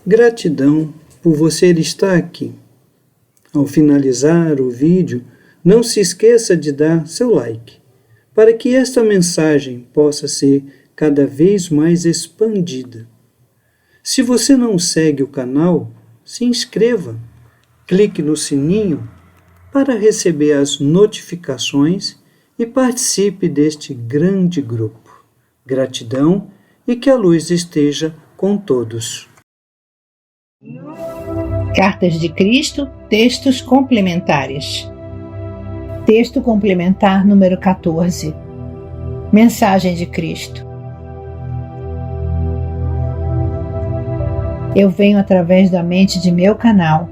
Gratidão por você estar aqui. Ao finalizar o vídeo, não se esqueça de dar seu like, para que esta mensagem possa ser cada vez mais expandida. Se você não segue o canal, se inscreva, clique no sininho para receber as notificações e participe deste grande grupo. Gratidão e que a luz esteja com todos. Cartas de Cristo, textos complementares. Texto complementar número 14. Mensagem de Cristo. Eu venho através da mente de meu canal,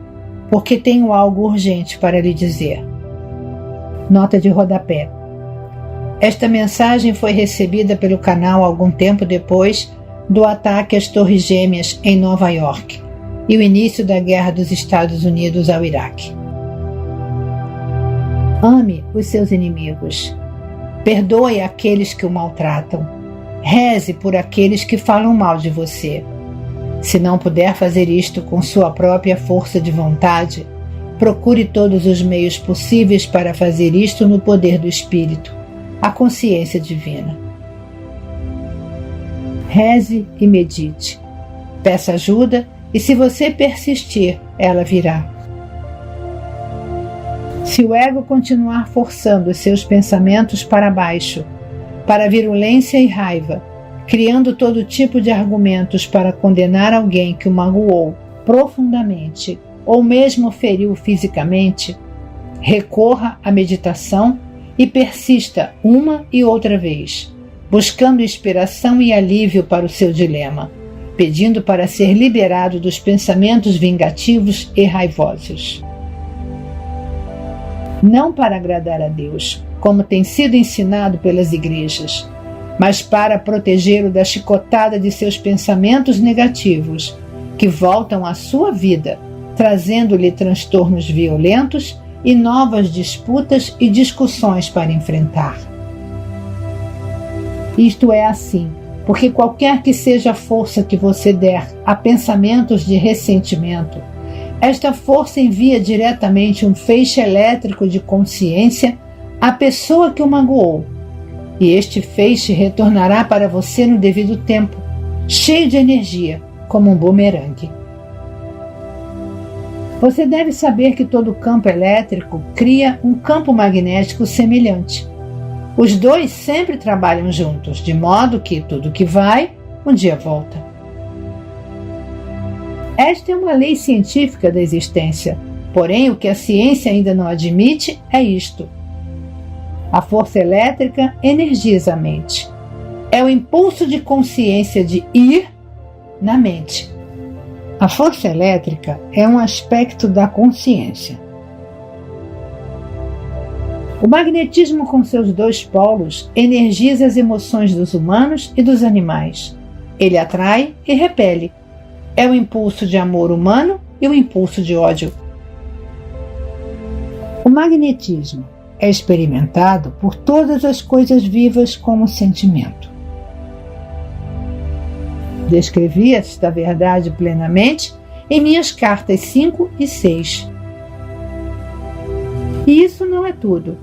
porque tenho algo urgente para lhe dizer. Nota de rodapé. Esta mensagem foi recebida pelo canal algum tempo depois do ataque às Torres Gêmeas em Nova York e o início da guerra dos Estados Unidos ao Iraque. Ame os seus inimigos. Perdoe aqueles que o maltratam. Reze por aqueles que falam mal de você. Se não puder fazer isto com sua própria força de vontade, procure todos os meios possíveis para fazer isto no poder do Espírito, a consciência divina. Reze e medite. Peça ajuda e, se você persistir, ela virá. Se o ego continuar forçando os seus pensamentos para baixo, para virulência e raiva, criando todo tipo de argumentos para condenar alguém que o magoou profundamente ou mesmo feriu fisicamente, recorra à meditação e persista uma e outra vez, buscando inspiração e alívio para o seu dilema, pedindo para ser liberado dos pensamentos vingativos e raivosos. Não para agradar a Deus, como tem sido ensinado pelas igrejas, mas para protegê-lo da chicotada de seus pensamentos negativos, que voltam à sua vida, trazendo-lhe transtornos violentos e novas disputas e discussões para enfrentar. Isto é assim, porque qualquer que seja a força que você der a pensamentos de ressentimento, esta força envia diretamente um feixe elétrico de consciência à pessoa que o magoou, e este feixe retornará para você no devido tempo, cheio de energia, como um bumerangue. Você deve saber que todo campo elétrico cria um campo magnético semelhante. Os dois sempre trabalham juntos, de modo que tudo que vai, um dia volta. Esta é uma lei científica da existência, porém o que a ciência ainda não admite é isto. A força elétrica energiza a mente. É o impulso de consciência de ir na mente. A força elétrica é um aspecto da consciência. O magnetismo com seus dois polos energiza as emoções dos humanos e dos animais. Ele atrai e repele. É o impulso de amor humano e o impulso de ódio. O magnetismo é experimentado por todas as coisas vivas como sentimento. Descrevi esta verdade plenamente em minhas cartas 5 e 6. E isso não é tudo.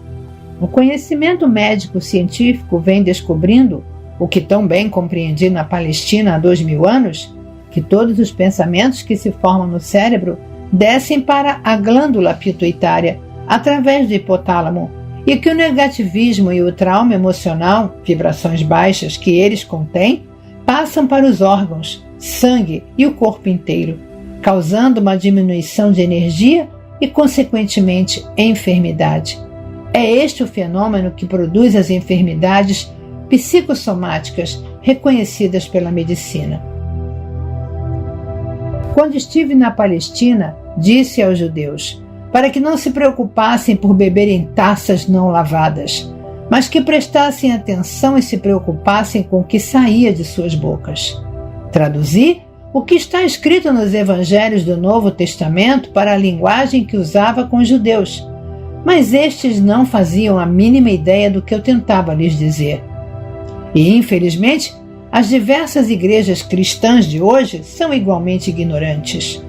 O conhecimento médico-científico vem descobrindo, o que tão bem compreendi na Palestina há 2000 anos, que todos os pensamentos que se formam no cérebro descem para a glândula pituitária através do hipotálamo e que o negativismo e o trauma emocional, vibrações baixas que eles contêm, passam para os órgãos, sangue e o corpo inteiro, causando uma diminuição de energia e, consequentemente, enfermidade. É este o fenômeno que produz as enfermidades psicossomáticas reconhecidas pela medicina. Quando estive na Palestina, disse aos judeus para que não se preocupassem por beberem taças não lavadas, mas que prestassem atenção e se preocupassem com o que saía de suas bocas. Traduzi o que está escrito nos evangelhos do Novo Testamento para a linguagem que usava com os judeus, mas estes não faziam a mínima ideia do que eu tentava lhes dizer. E, infelizmente, as diversas igrejas cristãs de hoje são igualmente ignorantes.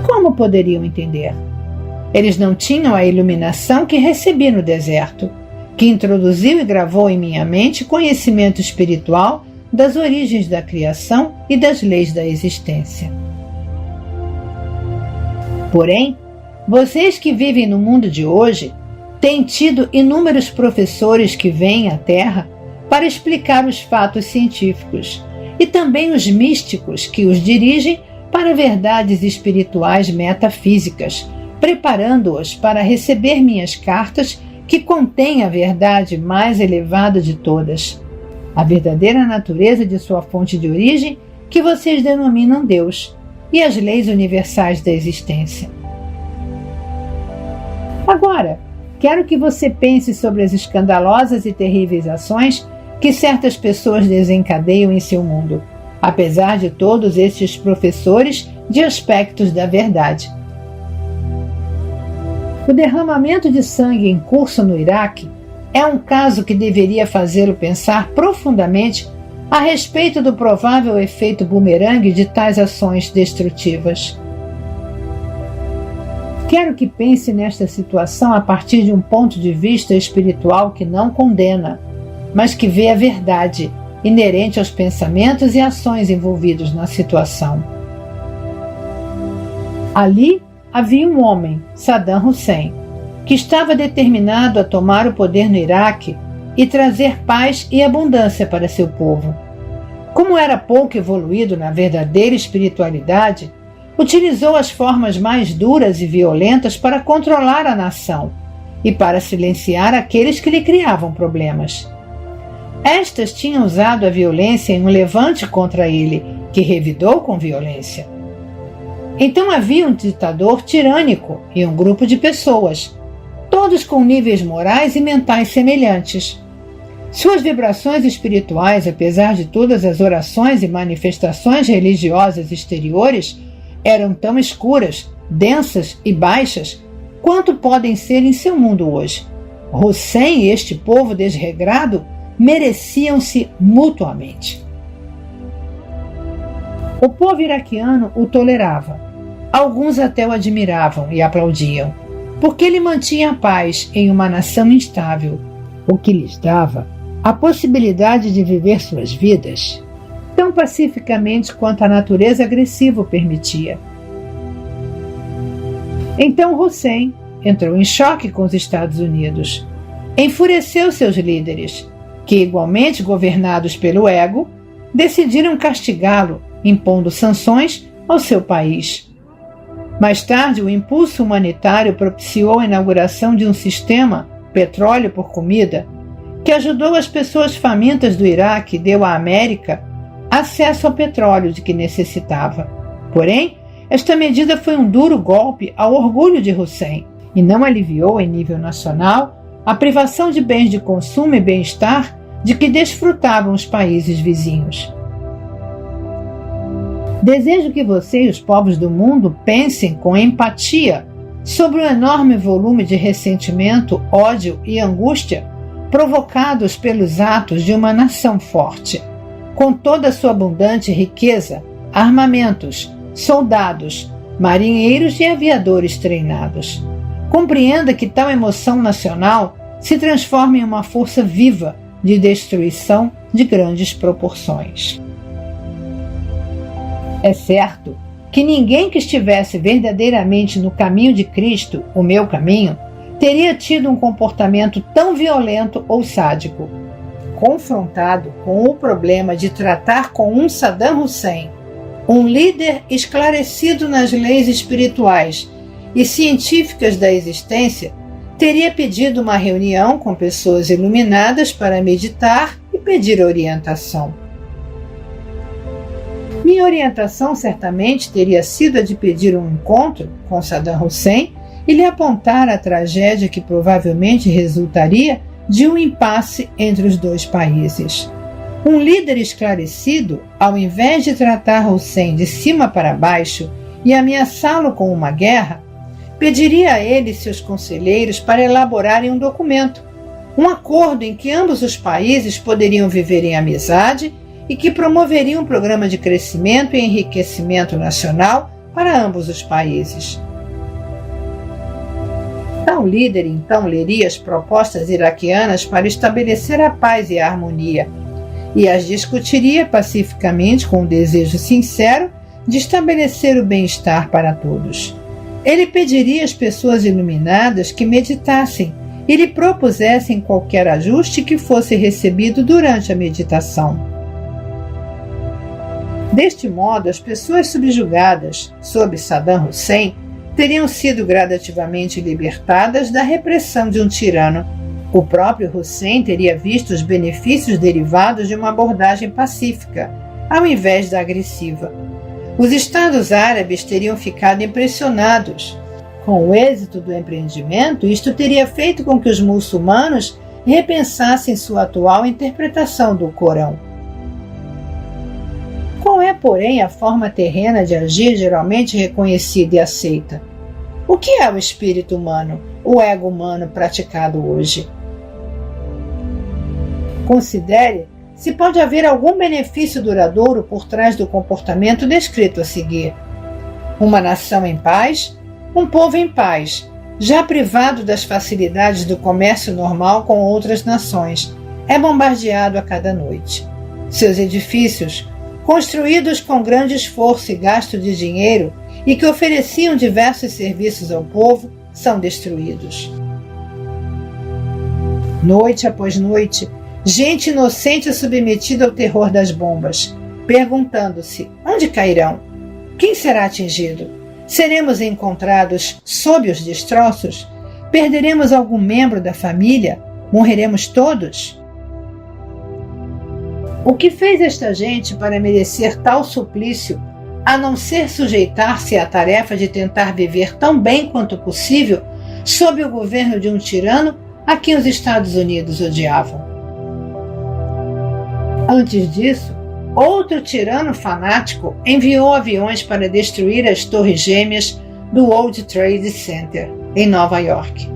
Como poderiam entender? Eles não tinham a iluminação que recebi no deserto, que introduziu e gravou em minha mente conhecimento espiritual das origens da criação e das leis da existência. Porém, vocês que vivem no mundo de hoje têm tido inúmeros professores que vêm à Terra para explicar os fatos científicos e também os místicos que os dirigem para verdades espirituais metafísicas, preparando-os para receber minhas cartas que contêm a verdade mais elevada de todas, a verdadeira natureza de sua fonte de origem, que vocês denominam Deus, e as leis universais da existência. Agora, quero que você pense sobre as escandalosas e terríveis ações que certas pessoas desencadeiam em seu mundo, apesar de todos estes professores de aspectos da verdade. O derramamento de sangue em curso no Iraque é um caso que deveria fazê-lo pensar profundamente a respeito do provável efeito bumerangue de tais ações destrutivas. Quero que pense nesta situação a partir de um ponto de vista espiritual que não condena, mas que vê a verdade inerente aos pensamentos e ações envolvidos na situação. Ali havia um homem, Saddam Hussein, que estava determinado a tomar o poder no Iraque e trazer paz e abundância para seu povo. Como era pouco evoluído na verdadeira espiritualidade, utilizou as formas mais duras e violentas para controlar a nação e para silenciar aqueles que lhe criavam problemas. Estas tinham usado a violência em um levante contra ele, que revidou com violência. Então havia um ditador tirânico e um grupo de pessoas, todos com níveis morais e mentais semelhantes. Suas vibrações espirituais, apesar de todas as orações e manifestações religiosas exteriores, eram tão escuras, densas e baixas quanto podem ser em seu mundo hoje. Hussein e este povo desregrado mereciam-se mutuamente. O povo iraquiano o tolerava. Alguns até o admiravam e aplaudiam, porque ele mantinha a paz em uma nação instável, o que lhes dava a possibilidade de viver suas vidas tão pacificamente quanto a natureza agressiva o permitia. Então Hussein entrou em choque com os Estados Unidos, enfureceu seus líderes, que, igualmente governados pelo ego, decidiram castigá-lo, impondo sanções ao seu país. Mais tarde, o impulso humanitário propiciou a inauguração de um sistema, petróleo por comida, que ajudou as pessoas famintas do Iraque e deu à América acesso ao petróleo de que necessitava. Porém, esta medida foi um duro golpe ao orgulho de Hussein e não aliviou, em nível nacional, a privação de bens de consumo e bem-estar de que desfrutavam os países vizinhos. Desejo que você e os povos do mundo pensem com empatia sobre o enorme volume de ressentimento, ódio e angústia provocados pelos atos de uma nação forte, com toda a sua abundante riqueza, armamentos, soldados, marinheiros e aviadores treinados. Compreenda que tal emoção nacional se transforma em uma força viva de destruição de grandes proporções. É certo que ninguém que estivesse verdadeiramente no caminho de Cristo, o meu caminho, teria tido um comportamento tão violento ou sádico. Confrontado com o problema de tratar com um Saddam Hussein, um líder esclarecido nas leis espirituais e científicas da existência, teria pedido uma reunião com pessoas iluminadas para meditar e pedir orientação. Minha orientação certamente teria sido a de pedir um encontro com Saddam Hussein e lhe apontar a tragédia que provavelmente resultaria de um impasse entre os dois países. Um líder esclarecido, ao invés de tratar Hussein de cima para baixo e ameaçá-lo com uma guerra, pediria a ele e seus conselheiros para elaborarem um documento, Um acordo em que ambos os países poderiam viver em amizade e que promoveria um programa de crescimento e enriquecimento nacional para ambos os países. Tal líder então leria as propostas iraquianas para estabelecer a paz e a harmonia e as discutiria pacificamente com um desejo sincero de estabelecer o bem-estar para todos. Ele pediria às pessoas iluminadas que meditassem e lhe propusessem qualquer ajuste que fosse recebido durante a meditação. Deste modo, as pessoas subjugadas sob Saddam Hussein teriam sido gradativamente libertadas da repressão de um tirano. O próprio Hussein teria visto os benefícios derivados de uma abordagem pacífica, ao invés da agressiva. Os Estados Árabes teriam ficado impressionados. Com o êxito do empreendimento, isto teria feito com que os muçulmanos repensassem sua atual interpretação do Corão. Qual é, porém, a forma terrena de agir geralmente reconhecida e aceita? O que é o espírito humano, o ego humano praticado hoje? Considere se pode haver algum benefício duradouro por trás do comportamento descrito a seguir. Uma nação em paz, um povo em paz, já privado das facilidades do comércio normal com outras nações, é bombardeado a cada noite. Seus edifícios, construídos com grande esforço e gasto de dinheiro e que ofereciam diversos serviços ao povo, são destruídos. Noite após noite, gente inocente submetida ao terror das bombas, perguntando-se: onde cairão? Quem será atingido? Seremos encontrados sob os destroços? Perderemos algum membro da família? Morreremos todos? O que fez esta gente para merecer tal suplício, a não ser sujeitar-se à tarefa de tentar viver tão bem quanto possível sob o governo de um tirano a quem os Estados Unidos odiavam? Antes disso, outro tirano fanático enviou aviões para destruir as torres gêmeas do World Trade Center, em Nova York.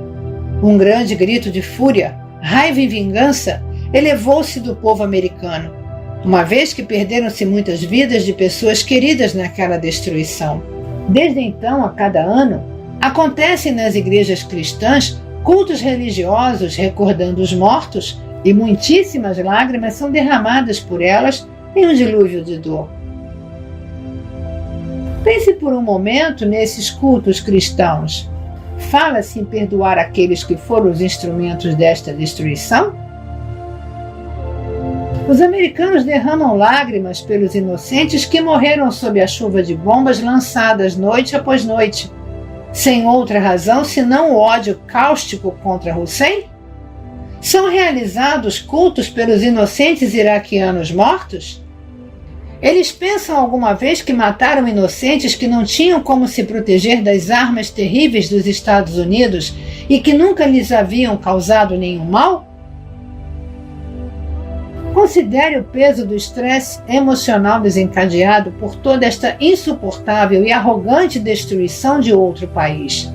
Um grande grito de fúria, raiva e vingança elevou-se do povo americano, uma vez que perderam-se muitas vidas de pessoas queridas naquela destruição. Desde então, a cada ano, acontecem nas igrejas cristãs cultos religiosos recordando os mortos e muitíssimas lágrimas são derramadas por elas em um dilúvio de dor. Pense por um momento nesses cultos cristãos. Fala-se em perdoar aqueles que foram os instrumentos desta destruição? Os americanos derramam lágrimas pelos inocentes que morreram sob a chuva de bombas lançadas noite após noite, sem outra razão senão o ódio cáustico contra Hussein? São realizados cultos pelos inocentes iraquianos mortos? Eles pensam alguma vez que mataram inocentes que não tinham como se proteger das armas terríveis dos Estados Unidos e que nunca lhes haviam causado nenhum mal? Considere o peso do estresse emocional desencadeado por toda esta insuportável e arrogante destruição de outro país.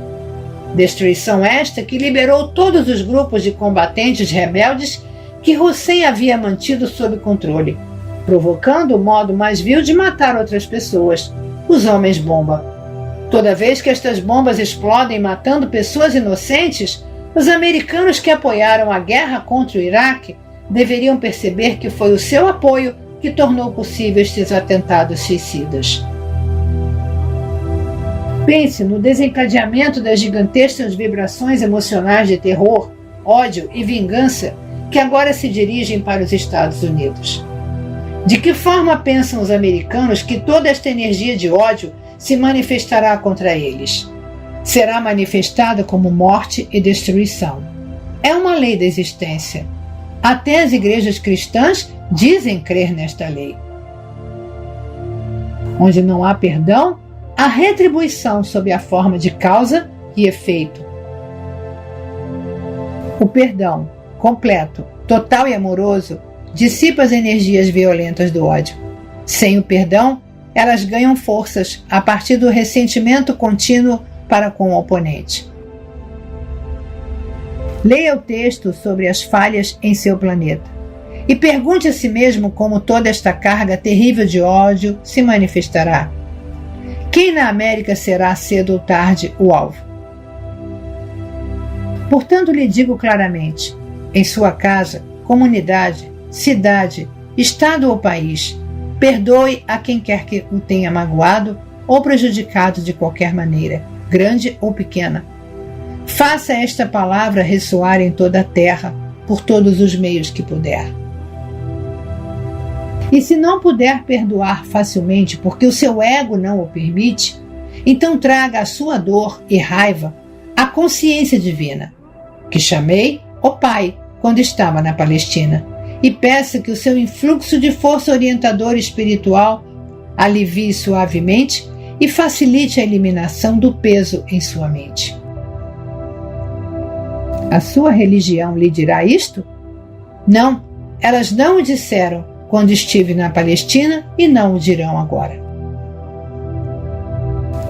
Destruição esta que liberou todos os grupos de combatentes rebeldes que Hussein havia mantido sob controle, provocando o modo mais vil de matar outras pessoas, os homens-bomba. Toda vez que estas bombas explodem matando pessoas inocentes, os americanos que apoiaram a guerra contra o Iraque deveriam perceber que foi o seu apoio que tornou possível estes atentados suicidas. Pense no desencadeamento das gigantescas vibrações emocionais de terror, ódio e vingança que agora se dirigem para os Estados Unidos. De que forma pensam os americanos que toda esta energia de ódio se manifestará contra eles? Será manifestada como morte e destruição. É uma lei da existência. Até as igrejas cristãs dizem crer nesta lei. Onde não há perdão, há retribuição sob a forma de causa e efeito. O perdão, completo, total e amoroso, dissipa as energias violentas do ódio. Sem o perdão, elas ganham forças a partir do ressentimento contínuo para com o oponente. Leia o texto sobre as falhas em seu planeta e pergunte a si mesmo como toda esta carga terrível de ódio se manifestará. Quem na América será cedo ou tarde o alvo? Portanto, lhe digo claramente, em sua casa, comunidade, cidade, estado ou país, perdoe a quem quer que o tenha magoado ou prejudicado de qualquer maneira, grande ou pequena. Faça esta palavra ressoar em toda a terra, por todos os meios que puder. E se não puder perdoar facilmente porque o seu ego não o permite, então traga a sua dor e raiva à consciência divina, que chamei o Pai quando estava na Palestina, e peça que o seu influxo de força orientadora espiritual alivie suavemente e facilite a eliminação do peso em sua mente. A sua religião lhe dirá isto? Não, elas não o disseram quando estive na Palestina e não o dirão agora.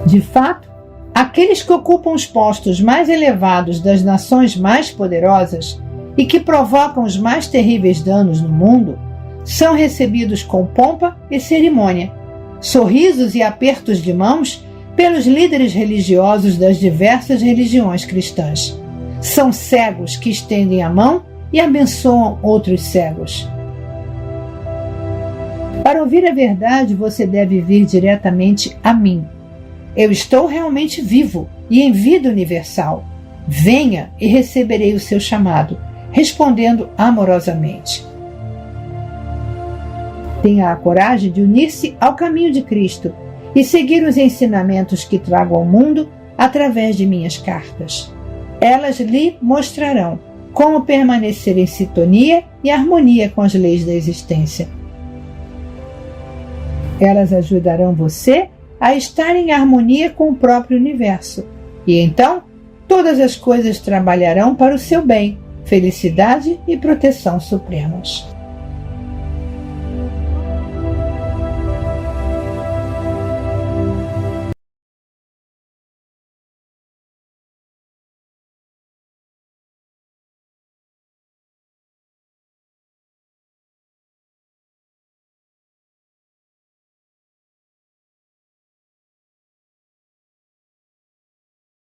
De fato, aqueles que ocupam os postos mais elevados das nações mais poderosas e que provocam os mais terríveis danos no mundo são recebidos com pompa e cerimônia, sorrisos e apertos de mãos pelos líderes religiosos das diversas religiões cristãs. São cegos que estendem a mão e abençoam outros cegos. Para ouvir a verdade, você deve vir diretamente a mim. Eu estou realmente vivo e em vida universal. Venha e receberei o seu chamado, respondendo amorosamente. Tenha a coragem de unir-se ao caminho de Cristo e seguir os ensinamentos que trago ao mundo através de minhas cartas. Elas lhe mostrarão como permanecer em sintonia e harmonia com as leis da existência. Elas ajudarão você a estar em harmonia com o próprio universo. E então, todas as coisas trabalharão para o seu bem, felicidade e proteção supremos.